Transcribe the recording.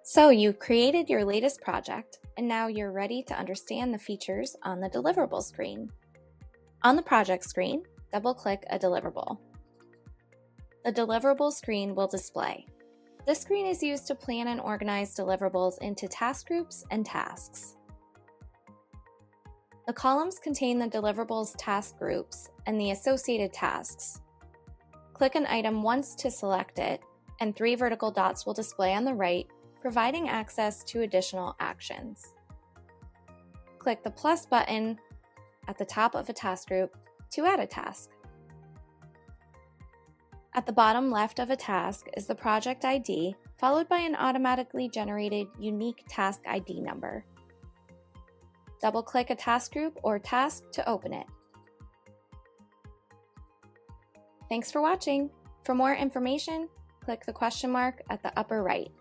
So you've created your latest project, and now you're ready to understand the features on the deliverable screen. On the project screen, double-click a deliverable. The deliverable screen will display. This screen is used to plan and organize deliverables into task groups and tasks. The columns contain the deliverables task groups and the associated tasks. Click an item once to select it, and 3 vertical dots will display on the right, providing access to additional actions. Click the plus button at the top of a task group to add a task. At the bottom left of a task is the project ID, followed by an automatically generated unique task ID number. Double-click a task group or task to open it. Thanks for watching. For more information, click the question mark at the upper right.